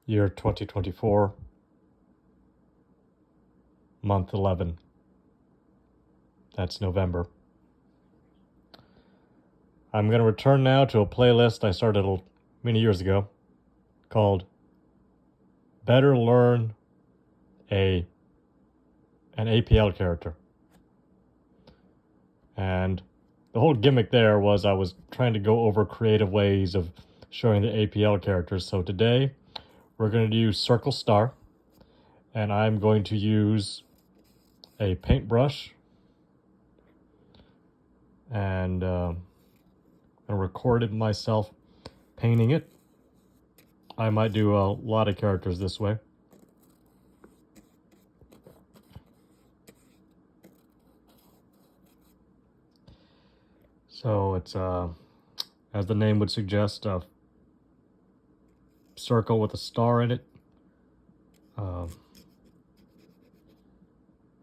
Year 2024, month 11. That's November. I'm going to return now to a playlist I started many years ago called Better Learn an APL character. And the whole gimmick there was I was trying to go over creative ways of showing the APL characters. So today we're going to use Circle Star, and I'm going to use a paintbrush and I recorded myself painting it. I might do a lot of characters this way. So it's, as the name would suggest, a circle with a star in it.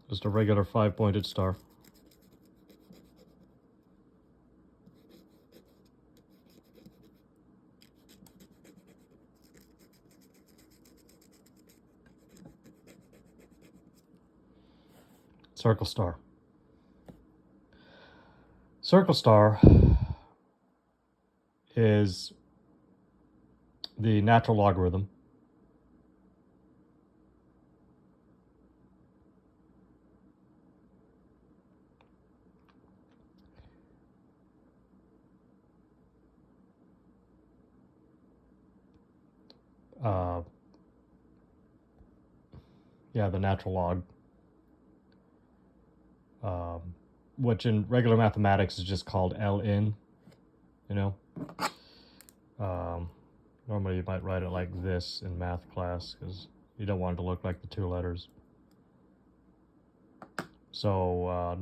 Just a regular 5-pointed star. Circle star. Circle star is the natural logarithm the natural log, which in regular mathematics is just called ln, normally you might write it like this in math class because you don't want it to look like the two letters. So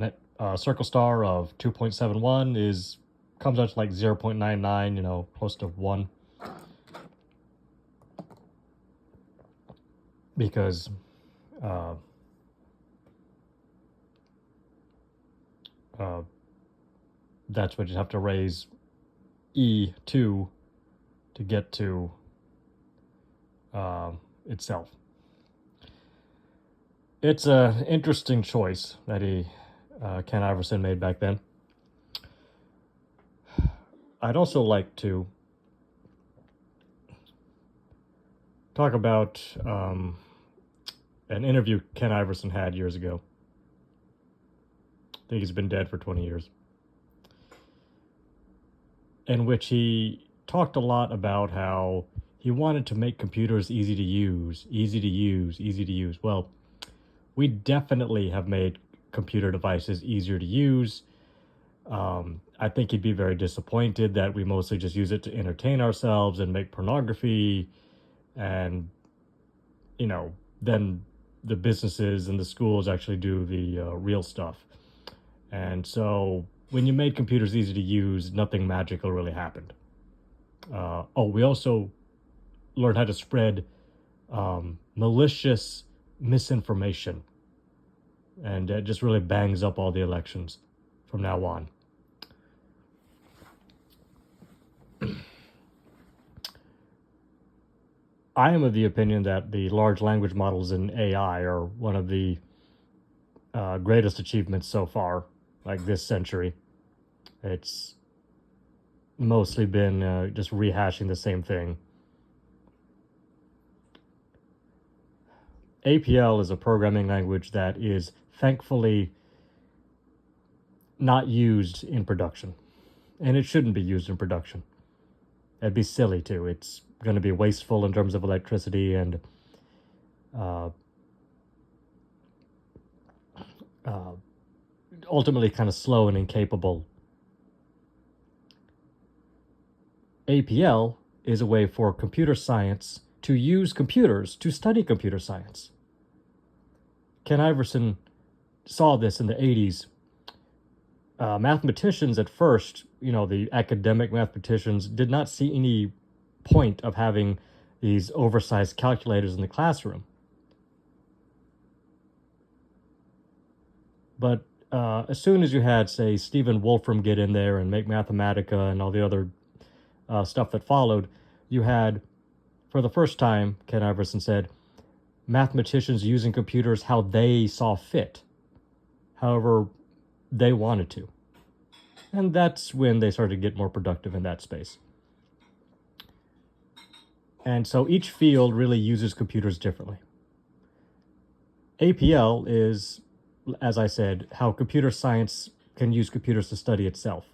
circle star of 2.71 comes out to like 0.99, close to 1. Because that's what you have to raise e to get to itself. It's an interesting choice that Ken Iverson made back then. I'd also like to talk about an interview Ken Iverson had years ago. I think he's been dead for 20 years. In which he talked a lot about how he wanted to make computers easy to use. Well, we definitely have made computer devices easier to use. I think he'd be very disappointed that we mostly just use it to entertain ourselves and make pornography, and then the businesses and the schools actually do the real stuff. And so when you made computers easy to use, nothing magical really happened. We also learned how to spread malicious misinformation, and it just really bangs up all the elections from now on. I am of the opinion that the large language models in AI are one of the greatest achievements so far, like this century. It's mostly been just rehashing the same thing. APL is a programming language that is thankfully not used in production, and it shouldn't be used in production. It'd be silly to. It's going to be wasteful in terms of electricity and ultimately kind of slow and incapable. APL is a way for computer science to use computers to study computer science. Ken Iverson saw this in the 80s. Mathematicians at first, the academic mathematicians, did not see any point of having these oversized calculators in the classroom. But as soon as you had, say, Stephen Wolfram get in there and make Mathematica and all the other stuff that followed, you had for the first time, Ken Iverson said, mathematicians using computers how they saw fit, however they wanted to. And that's when they started to get more productive in that space. And so each field really uses computers differently. APL is, as I said, how computer science can use computers to study itself,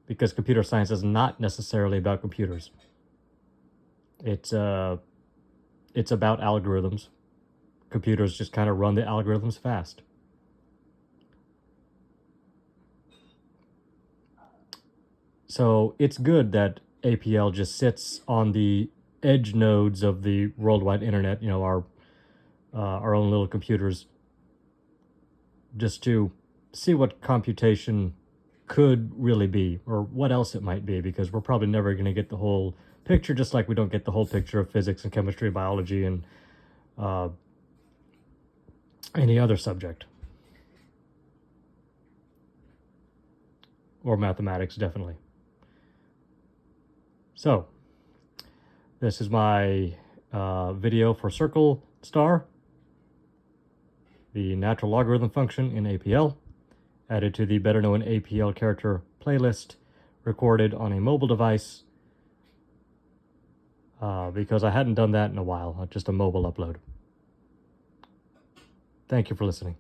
because computer science is not necessarily about computers. It's about algorithms. Computers just kind of run the algorithms fast. So it's good that APL just sits on the edge nodes of the worldwide internet, our own little computers, just to see what computation could really be, or what else it might be, because we're probably never going to get the whole picture, just like we don't get the whole picture of physics and chemistry, biology, and any other subject. Or mathematics, definitely. So, this is my video for circle star, the natural logarithm function in APL, added to the better known APL character playlist, recorded on a mobile device, because I hadn't done that in a while, just a mobile upload. Thank you for listening.